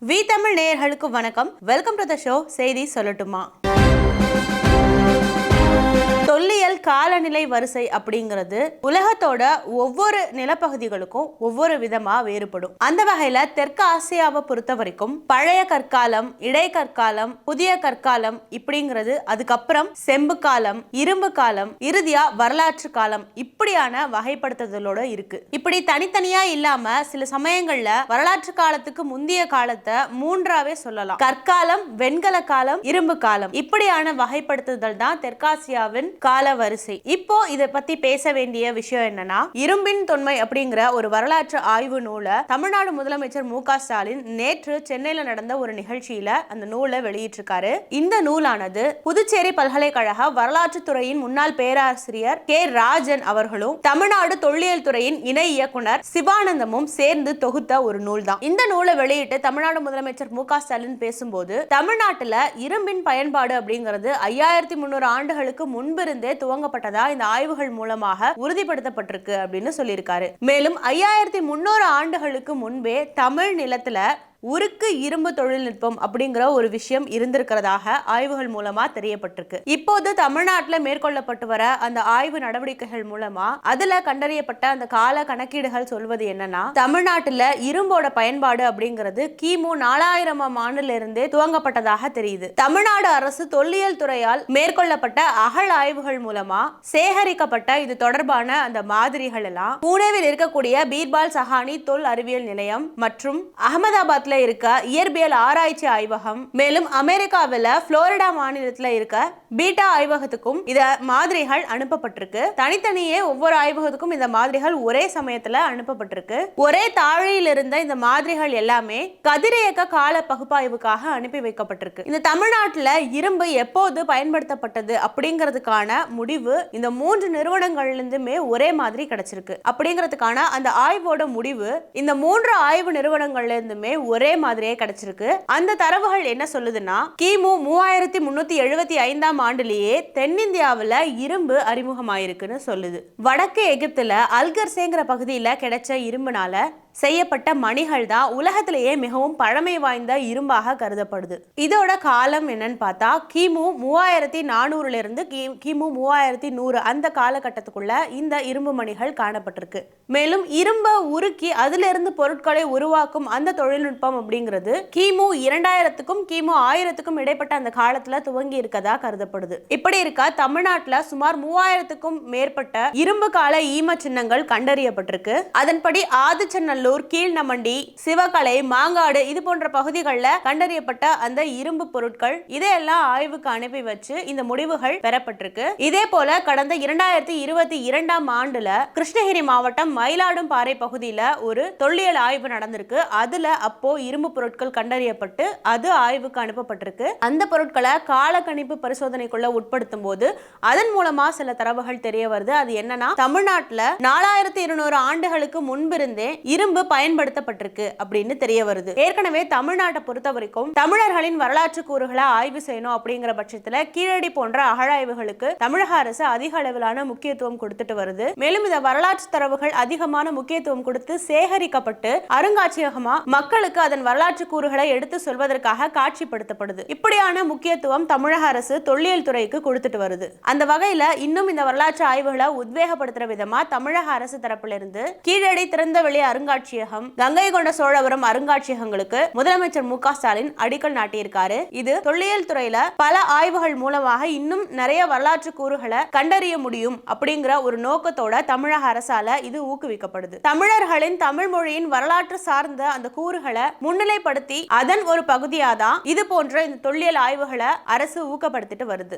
We Tamil நேயர்களுக்கு வணக்கம். Welcome to the show. செய்தி சொல்லட்டுமா? தொல்லியல் காலநிலை வரிசை அப்படிங்கிறது உலகத்தோட ஒவ்வொரு நிலப்பகுதிகளுக்கும் ஒவ்வொரு விதமா வேறுபடும். அந்த வகையில தெற்கு ஆசியாவை பொறுத்த வரைக்கும் பழைய கற்காலம், இடைக்கற்காலம், புதிய கற்காலம் இப்படிங்கிறது, அதுக்கப்புறம் செம்பு காலம், இரும்பு காலம், இறுதியா வரலாற்று காலம் இப்படியான வகைப்படுத்துதலோட இருக்கு. இப்படி தனித்தனியா இல்லாம சில சமயங்கள்ல வரலாற்று காலத்துக்கு முந்தைய காலத்தை மூன்றாவே சொல்லலாம். கற்காலம், வெண்கல காலம், இரும்பு காலம் இப்படியான வகைப்படுத்துதல் தான் தெற்காசியாவின் கால வரிசை. இப்போ இத பத்தி பேச வேண்டிய விஷயம் என்னன்னா, இரும்பின் தொன்மை அப்படிங்கிற ஒரு வரலாற்று ஆய்வு நூலை தமிழ்நாடு முதலமைச்சர் மு.க. ஸ்டாலின் நேற்று சென்னையில நடந்த ஒரு நிகழ்ச்சியில அந்த நூலை வெளியிட்டிருக்காரு. இந்த நூலானது புதுச்சேரி பல்கலைக்கழக வரலாற்று துறையின் முன்னாள் பேராசிரியர் கே. ராஜன் அவர்களும் தமிழ்நாடு தொல்லியல் துறையின் இணை இயக்குனர் சிவானந்தமும் சேர்ந்து தொகுத்த ஒரு நூல் தான். இந்த நூலை வெளியிட்டு தமிழ்நாடு முதலமைச்சர் மு.க. ஸ்டாலின் பேசும்போது, தமிழ்நாட்டுல இரும்பின் பயன்பாடு அப்படிங்கிறது 5300 ஆண்டுகளுக்கு முன்பிருந்தே துவங்கப்பட்டதா இந்த ஆய்வுகள் மூலமாக உறுதிப்படுத்தப்பட்டிருக்கு அப்படின்னு சொல்லியிருக்காரு. மேலும் 5300 ஆண்டுகளுக்கு முன்பே தமிழ் நிலத்துல உருக்கு இரும்பு தொழில்நுட்பம் அப்படிங்கிற ஒரு விஷயம் இருந்திருக்கிறதாக ஆய்வுகள் மூலமா தெரியப்பட்டிருக்கு. இப்போது தமிழ்நாட்டில் மேற்கொள்ளப்பட்டு வர அந்த ஆய்வு நடவடிக்கைகள் மூலமா அதுல கண்டறியப்பட்ட அந்த கால கணக்கீடுகள் சொல்வது என்னன்னா, தமிழ்நாட்டுல இரும்போட பயன்பாடு அப்படிங்கிறது கிமு 4000 ஆண்டுல இருந்தே துவங்கப்பட்டதாக தெரியுது. தமிழ்நாடு அரசு தொல்லியல் துறையால் மேற்கொள்ளப்பட்ட அகழ் ஆய்வுகள் மூலமா சேகரிக்கப்பட்ட இது தொடர்பான அந்த மாதிரிகள் எல்லாம் புனேவில் இருக்கக்கூடிய பீர்பால் சஹானி தொல் அறிவியல் நிலையம் மற்றும் அகமதாபாத் இருக்க இயற்பியல் ஆராய்ச்சி ஆய்வகம், மேலும் அமெரிக்காவில் புளோரிடா மாநிலத்தில் இருக்க பீட்டா ஆய்வகத்துக்கும் இந்த மாதிரிகள் அனுப்பப்பட்டிருக்கு. தனித்தனியே ஒவ்வொரு ஆய்வகத்துக்கும் இந்த மாதிரிகள் ஒரே சமயத்துல அனுப்பப்பட்டிருக்கு. ஒரே தாழியில் இருந்த இந்த மாதிரிகள் எல்லாமே கதிரியக்க கால பகுப்பாய்வுக்காக அனுப்பி வைக்கப்பட்டிருக்கு. இந்த தமிழ்நாட்டில் இரும்பு எப்போது பயன்படுத்தப்பட்டது அப்படிங்கிறதுக்கான முடிவு இந்த 3 நிறுவனங்கள்லிருந்துமே ஒரே மாதிரி கிடைச்சிருக்கு. அப்படிங்கிறதுக்கான அந்த ஆய்வோட முடிவு இந்த 3 ஆய்வு நிறுவனங்கள்ல இருந்துமே ஒரே மாதிரியே கிடைச்சிருக்கு. அந்த தரவுகள் என்ன சொல்லுதுன்னா, கிமு 3375 ஆண்டுலேயே தென்னிந்தியாவில் இரும்பு அறிமுகமாயிருக்குன்னு சொல்லுது. வடக்கு எகிப்துல அல்கர்சேங்கிற பகுதியில கிடைச்ச இரும்புனால செய்யப்பட்ட மணிகள் தான் உலகத்திலேயே மிகவும் பழமை வாய்ந்த இரும்பாக கருதப்படுது. இதோட காலம் என்னன்னு பார்த்தா, கிமு 3400 இருந்து கிமு 3100 அந்த காலகட்டத்துக்குள்ள இந்த இரும்பு மணிகள் காணப்பட்டிருக்கு. மேலும் இரும்பை உருக்கி அதுல இருந்து பொருட்களை உருவாக்கும் அந்த தொழில்நுட்பம் அப்படிங்கிறது கிமு 2000க்கும் கிமு 1000க்கும் இடைப்பட்ட அந்த காலத்துல துவங்கி இருக்கதா கருதப்படுது. இப்படி இருக்க தமிழ்நாட்டுல சுமார் 3000க்கும் மேற்பட்ட இரும்பு கால ஈம சின்னங்கள் கண்டறியப்பட்டிருக்கு. அதன்படி ஆதிச்சநல்லூர், கீழ்நமண்டி, சிவகலை, மாங்காடு இது போன்ற பகுதிகளில் கண்டறியப்பட்ட அந்த இரும்பு பொருட்கள் இதையெல்லாம் ஆய்வுக்கு அனுப்பி வச்சு இந்த முடிவுகள் பெறப்பட்டிருக்கு. இதே போல கடந்த 2022 ஆண்டுல கிருஷ்ணகிரி மாவட்டம் மயிலாடும்பாறை பகுதியில ஒரு தொல்லியல் ஆய்வு நடந்திருக்கு. அதுல அப்போ இரும்பு பொருட்கள் கண்டறியப்பட்டு அது ஆய்வுக்கு அனுப்பப்பட்டிருக்கு. அந்த பொருட்களை கால கணிப்பு பரிசோதனைக்குள்ள உட்படுத்தும் போது அதன் மூலமா சில தரவுகள் தெரிய வருது. அது என்னன்னா, தமிழ்நாட்டுல 4200 ஆண்டுகளுக்கு முன்பிருந்தே இரும்பு பயன்படுத்தப்பட்டிருக்கு அப்படின்னு தெரிய வருது. ஏற்கனவே தமிழ்நாட்டை பொறுத்த வரைக்கும் தமிழர்களின் வரலாற்று கூறுகளை ஆய்வு செய்யணும் அப்படிங்கிற பட்சத்துல கீழடி போன்ற அகழாய்வுகளுக்கு தமிழக அரசு அதிக அளவிலான முக்கியத்துவம் கொடுத்துட்டு வருது. மேலும் இந்த வரலாற்று தரவுகள் அதிகமான முக்கியத்துவம் கொடுத்து சேகரிக்கப்பட்டு அருங்காட்சியகமா மக்களுக்கு அதன் வரலாற்று கூறுகளை எடுத்து சொல்வதற்காக காட்சிப்படுத்தப்படுது. இப்படியான முக்கியத்துவம் தமிழக அரசு தொல்லியல் துறைக்கு கொடுத்துட்டு வருது. அந்த வகையில இன்னும் இந்த வரலாற்று ஆய்வுகளை உத்வேகப்படுத்துற விதமா தமிழக அரசு தரப்பிலிருந்து கீழடி திறந்தவெளி அருங்காட்சியகம், கங்கை கொண்ட சோழபுரம் அருங்காட்சியகங்களுக்கு முதலமைச்சர் மு.க. ஸ்டாலின் அடிக்கல் நாட்டியிருக்காரு. இது தொல்லியல் துறையில பல ஆய்வுகள் மூலமாக இன்னும் நிறைய வரலாற்று கூறுகளை கண்டறிய முடியும் அப்படிங்கிற ஒரு நோக்கத்தோட தமிழக அரசால இது ஊக்குவிக்கப்படுது. தமிழர்களின் தமிழ் மொழியின் வரலாற்று சார்ந்த அந்த கூறுகளை முன்னிலைப்படுத்தி அதன் ஒரு பகுதியாதான் இது போன்ற இந்த தொல்லியல் ஆய்வுகளை அரசு ஊக்கப்படுத்திட்டு வருது.